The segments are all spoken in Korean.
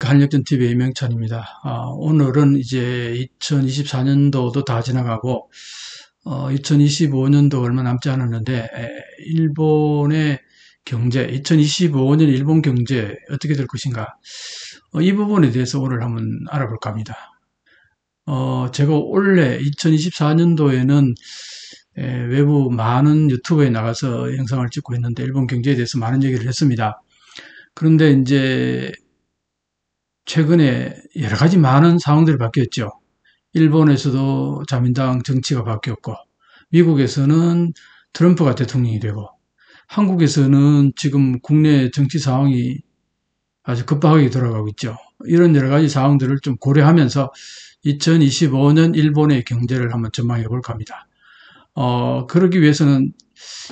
안녕하십니까. 한력전TV의 이명찬입니다. 오늘은 이제 2024년도도 다 지나가고 2025년도 얼마 남지 않았는데 일본의 경제, 2025년 일본 경제 어떻게 될 것인가, 이 부분에 대해서 오늘 한번 알아볼까 합니다. 제가 원래 2024년도에는 외부 많은 유튜브에 나가서 영상을 찍고 있는데 일본 경제에 대해서 많은 얘기를 했습니다. 그런데 이제 최근에 여러 가지 많은 상황들이 바뀌었죠. 일본에서도 자민당 정치가 바뀌었고, 미국에서는 트럼프가 대통령이 되고, 한국에서는 지금 국내 정치 상황이 아주 급박하게 돌아가고 있죠. 이런 여러 가지 상황들을 좀 고려하면서 2025년 일본의 경제를 한번 전망해 볼까 합니다. 그러기 위해서는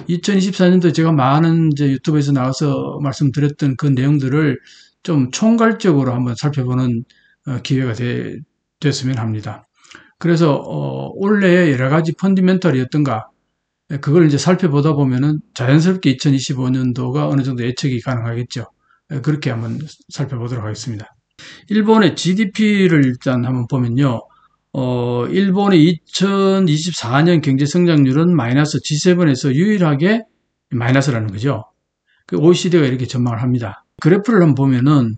2024년도에 제가 많은 이제 유튜브에서 나와서 말씀드렸던 그 내용들을 좀 총괄적으로 한번 살펴보는 기회가 됐으면 합니다. 그래서 올해의 여러 가지 펀디멘털이 어떤가, 그걸 이제 살펴보다 보면은 자연스럽게 2025년도가 어느 정도 예측이 가능하겠죠. 그렇게 한번 살펴보도록 하겠습니다. 일본의 GDP를 일단 한번 보면요. 일본의 2024년 경제 성장률은 마이너스, G7에서 유일하게 마이너스라는 거죠. 그 OECD가 이렇게 전망을 합니다. 그래프를 한번 보면은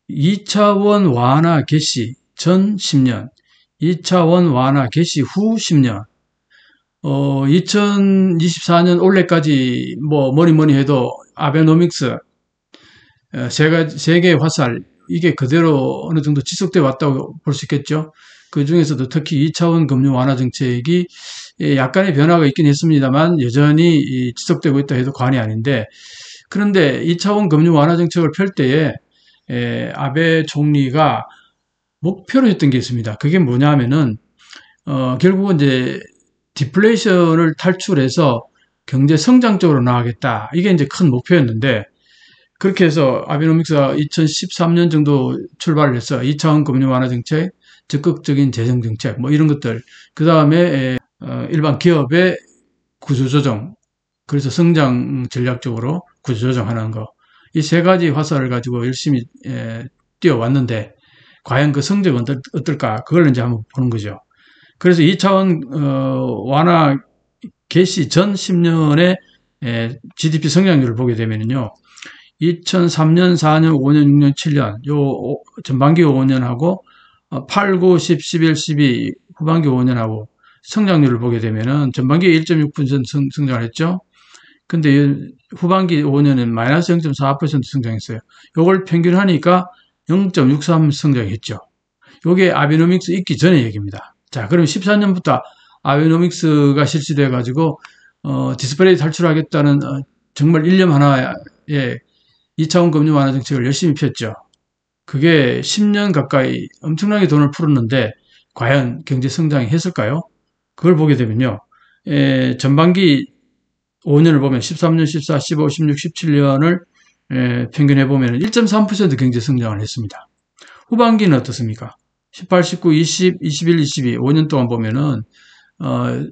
2차원 완화 개시 전 10년, 2차원 완화 개시 후 10년, 2024년 올해까지 뭐니 해도 아베노믹스, 세계의 화살, 이게 그대로 어느 정도 지속돼 왔다고 볼 수 있겠죠. 그 중에서도 특히 2차원 금융 완화 정책이 약간의 변화가 있긴 했습니다만 여전히 지속되고 있다 해도 과언이 아닌데, 그런데 2차원 금융 완화 정책을 펼 때에 아베 총리가 목표로 했던 게 있습니다. 그게 뭐냐면은 결국은 이제 디플레이션을 탈출해서 경제 성장 쪽으로 나가겠다. 이게 이제 큰 목표였는데, 그렇게 해서 아베노믹스가 2013년 정도 출발을 해서 2차원 금융 완화 정책, 적극적인 재정 정책, 뭐 이런 것들, 그 다음에 일반 기업의 구조조정, 그래서 성장 전략적으로 구조조정하는 거, 이 세 가지 화살을 가지고 열심히 뛰어왔는데 과연 그 성적은 어떨까, 그걸 이제 한번 보는 거죠. 그래서 2차원 완화 개시 전 10년의 GDP 성장률을 보게 되면요, 2003년, 4년, 5년, 6년, 7년, 요 전반기 5년하고 8, 9, 10, 11, 12 후반기 5년하고 성장률을 보게 되면은 전반기에 1.6% 성장을 했죠. 근데 후반기 5년은 마이너스 0.4% 성장했어요. 요걸 평균하니까 0.63 성장했죠. 요게 아베노믹스 있기 전의 얘기입니다. 자, 그럼 14년부터 아베노믹스가 실시돼 가지고 디스플레이 탈출하겠다는 정말 일념 하나에 2차원 금융 완화 정책을 열심히 폈죠. 그게 10년 가까이 엄청나게 돈을 풀었는데 과연 경제 성장이 했을까요? 그걸 보게 되면요, 전반기 5년을 보면 13년, 14, 15, 16, 17년을 평균해 보면 1.3% 경제 성장을 했습니다. 후반기는 어떻습니까? 18, 19, 20, 21, 22, 5년 동안 보면은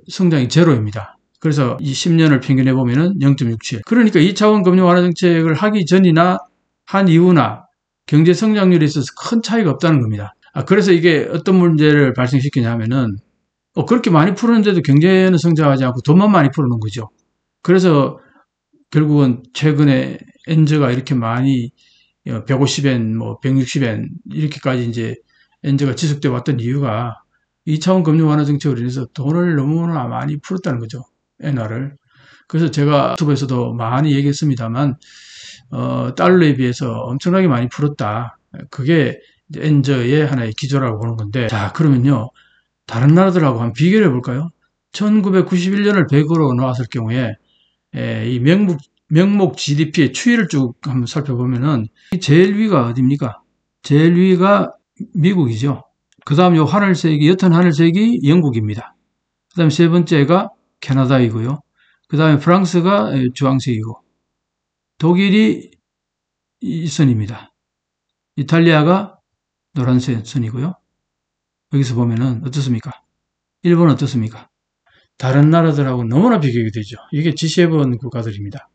성장이 제로입니다. 그래서 이 10년을 평균해 보면은 0.67. 그러니까 2차원 금융 완화 정책을 하기 전이나 한 이후나 경제 성장률에 있어서 큰 차이가 없다는 겁니다. 그래서 이게 어떤 문제를 발생시키냐면은 그렇게 많이 풀었는데도 경제는 성장하지 않고 돈만 많이 풀어놓은 거죠. 그래서 결국은 최근에 엔저가 이렇게 많이 150엔, 160엔 이렇게까지 이제 엔저가 지속돼 왔던 이유가 2차원 금융 완화 정책으로 인해서 돈을 너무나 많이 풀었다는 거죠. 엔화를. 그래서 제가 유튜브에서도 많이 얘기했습니다만 달러에 비해서 엄청나게 많이 풀었다. 그게 엔저의 하나의 기조라고 보는 건데, 자, 그러면요, 다른 나라들하고 한번 비교를 해볼까요? 1991년을 100으로 놓았을 경우에 이 명목 GDP의 추이를 쭉 한번 살펴보면은 제일 위가 어디입니까? 제일 위가 미국이죠. 그 다음 요 하늘색이, 옅은 하늘색이 영국입니다. 그 다음 세 번째가 캐나다이고요. 그 다음에 프랑스가 주황색이고, 독일이 이 선입니다. 이탈리아가 노란색 선이고요. 여기서 보면은 어떻습니까? 일본은 어떻습니까? 다른 나라들하고 너무나 비교가 되죠. 이게 G7 국가들입니다.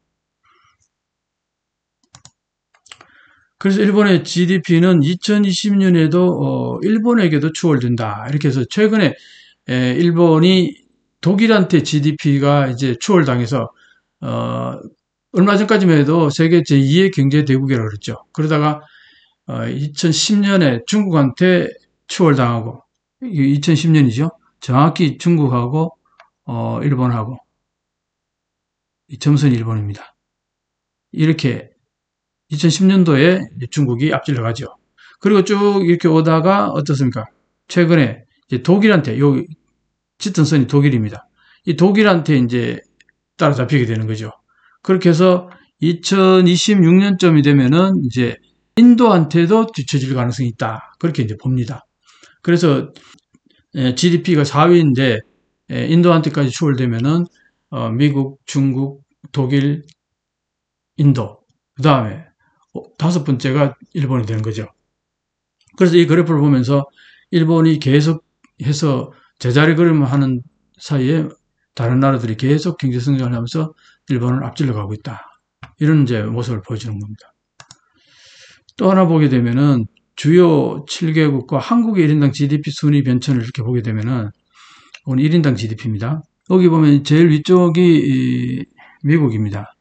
그래서 일본의 GDP는 2020년에도 일본에게도 추월된다. 이렇게 해서 최근에 일본이 독일한테 GDP가 이제 추월당해서 어, 얼마 전까지만 해도 세계 제2의 경제 대국이라고 그랬죠. 그러다가 2010년에 중국한테 추월당하고, 2010년이죠. 정확히 중국하고 일본하고, 이 점선이 일본입니다. 이렇게 2010년도에 중국이 앞질러 가죠. 그리고 쭉 이렇게 오다가 어떻습니까? 최근에 이제 독일한테, 요 짙은 선이 독일입니다. 이 독일한테 이제 따라잡히게 되는 거죠. 그렇게 해서 2026년쯤이 되면은 이제 인도한테도 뒤처질 가능성이 있다. 그렇게 이제 봅니다. 그래서 GDP가 4위인데 인도한테까지 추월되면은 미국, 중국, 독일, 인도, 그 다음에 다섯 번째가 일본이 되는 거죠. 그래서 이 그래프를 보면서 일본이 계속해서 제자리 걸음하는 사이에 다른 나라들이 계속 경제 성장을 하면서 일본을 앞질러 가고 있다. 이런 이제 모습을 보여주는 겁니다. 또 하나 보게 되면은 주요 7개국과 한국의 1인당 GDP 순위 변천을 이렇게 보게 되면은 오늘 1인당 GDP입니다. 여기 보면 제일 위쪽이 미국입니다.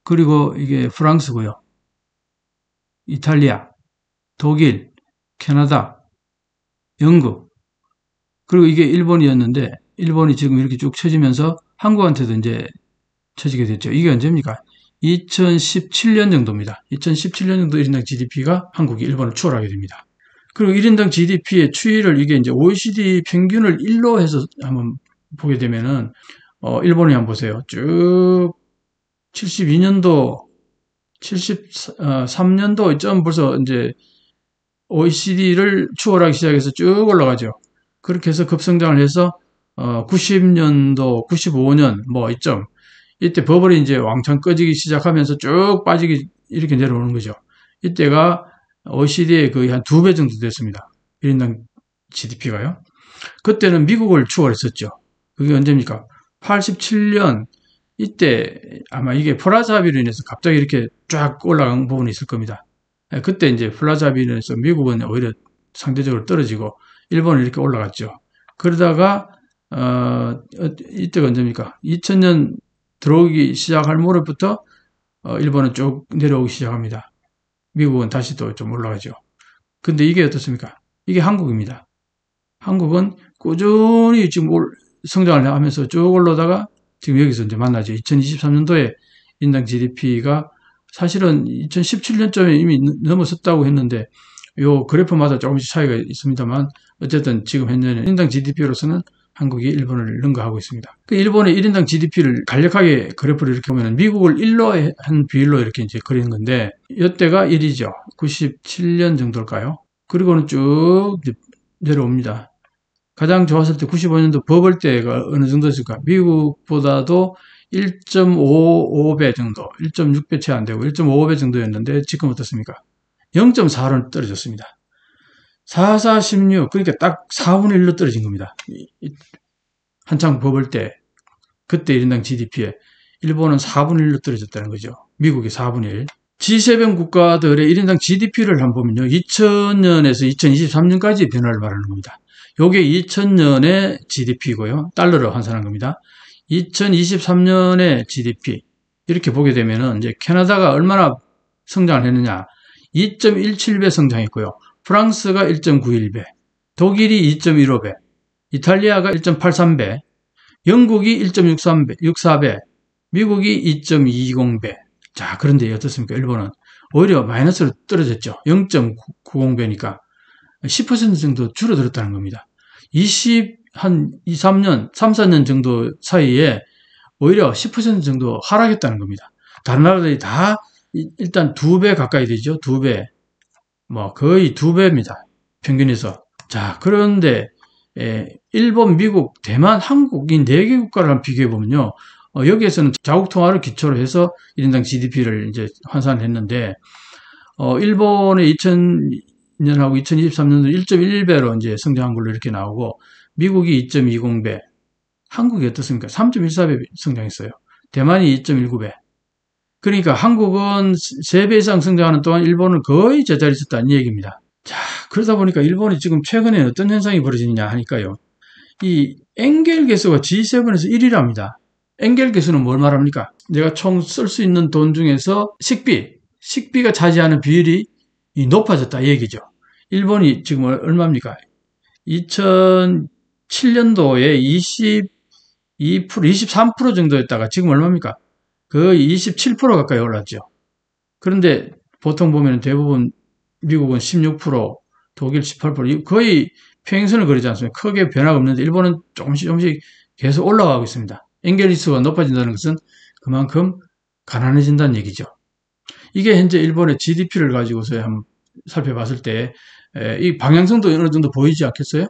그리고 이게 프랑스고요. 이탈리아, 독일, 캐나다, 영국, 그리고 이게 일본이었는데 일본이 지금 이렇게 쭉 쳐지면서 한국한테도 이제 쳐지게 됐죠. 이게 언제입니까? 2017년 정도입니다. 2017년 정도 1인당 GDP가 한국이 일본을 추월하게 됩니다. 그리고 1인당 GDP의 추이를 이게 이제 OECD 평균을 1로 해서 한번 보게 되면은 일본이 한번 보세요. 쭉 72년도, 73년도 점 벌써 이제 OECD를 추월하기 시작해서 쭉 올라가죠. 그렇게 해서 급성장을 해서 90년도, 95년 뭐 이점 이때 버블이 이제 왕창 꺼지기 시작하면서 쭉 빠지기 이렇게 내려오는 거죠. 이때가 OECD의 거의 한 2배 정도 됐습니다. 1인당 GDP가요. 그때는 미국을 추월했었죠. 그게 언제입니까? 87년 이때 아마 이게 플라자 합의로 인해서 갑자기 이렇게 쫙 올라간 부분이 있을 겁니다. 그때 이제 플라자 합의로 인해서 미국은 오히려 상대적으로 떨어지고 일본은 이렇게 올라갔죠. 그러다가 이때가 언제입니까? 2000년 들어오기 시작할 무렵부터 일본은 쭉 내려오기 시작합니다. 미국은 다시 또 좀 올라가죠. 근데 이게 어떻습니까? 이게 한국입니다. 한국은 꾸준히 지금 성장을 하면서 쭉 올라다가 지금 여기서 이제 만나죠. 2023년도에 인당 GDP가 사실은 2017년쯤에 이미 넘어섰다고 했는데 요 그래프마다 조금씩 차이가 있습니다만 어쨌든 지금 현재는 인당 GDP로서는 한국이 일본을 능가하고 있습니다. 그 일본의 1인당 GDP를 간략하게 그래프를 이렇게 보면 미국을 1로 한 비율로 이렇게 이제 그리는 건데 이때가 1이죠. 97년 정도일까요? 그리고는 쭉 내려옵니다. 가장 좋았을 때 95년도 버블 때가 어느 정도였을까? 미국보다도 1.55배 정도, 1.6배 채 안 되고 1.55배 정도였는데 지금 어떻습니까? 0.4로 떨어졌습니다. 4, 4, 16, 그러니까 딱 4분의 1로 떨어진 겁니다. 한창 버블 때, 그때 1인당 GDP에 일본은 4분의 1로 떨어졌다는 거죠. 미국이 4분의 1. G7 국가들의 1인당 GDP를 한번 보면요. 2000년에서 2023년까지의 변화를 말하는 겁니다. 요게 2000년의 GDP고요. 달러로 환산한 겁니다. 2023년의 GDP. 이렇게 보게 되면은 이제 캐나다가 얼마나 성장을 했느냐. 2.17배 성장했고요. 프랑스가 1.91배, 독일이 2.15배, 이탈리아가 1.83배, 영국이 1.64배, 미국이 2.20배. 자, 그런데 어떻습니까? 일본은 오히려 마이너스로 떨어졌죠. 0.90배니까 10% 정도 줄어들었다는 겁니다. 한 2, 3년, 3, 4년 정도 사이에 오히려 10% 정도 하락했다는 겁니다. 다른 나라들이 다 일단 2배 가까이 되죠. 2배. 뭐 거의 2배입니다. 평균에서. 자, 그런데 일본, 미국, 대만, 한국 이 4개 국가를 한번 비교해 보면요. 여기에서는 자국 통화를 기초로 해서 1인당 GDP를 이제 환산을 했는데 일본의 2000년하고 2023년도 1.1배로 이제 성장한 걸로 이렇게 나오고 미국이 2.20배, 한국이 어떻습니까? 3.14배 성장했어요. 대만이 2.19배. 그러니까 한국은 3배 이상 성장하는 동안 일본은 거의 제자리에 있었다는 얘기입니다. 자, 그러다 보니까 일본이 지금 최근에 어떤 현상이 벌어지느냐 하니까요. 이 엔겔 개수가 G7에서 1위랍니다. 엔겔 개수는 뭘 말합니까? 내가 총 쓸 수 있는 돈 중에서 식비가 차지하는 비율이 높아졌다 이 얘기죠. 일본이 지금 얼마입니까? 2007년도에 22%, 23% 정도였다가 지금 얼마입니까? 거의 27% 가까이 올랐죠. 그런데 보통 보면 대부분 미국은 16%, 독일 18%, 거의 평행선을 그리지 않습니까? 크게 변화가 없는데 일본은 조금씩 계속 올라가고 있습니다. 엔겔리수가 높아진다는 것은 그만큼 가난해진다는 얘기죠. 이게 현재 일본의 GDP를 가지고서 한번 살펴봤을 때 이 방향성도 어느 정도 보이지 않겠어요?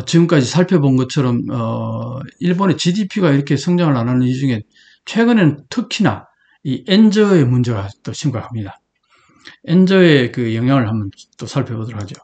지금까지 살펴본 것처럼 일본의 GDP가 이렇게 성장을 안 하는 이유 중에 최근에는 특히나 이 엔저의 문제가 또 심각합니다. 엔저의 그 영향을 한번 또 살펴보도록 하죠.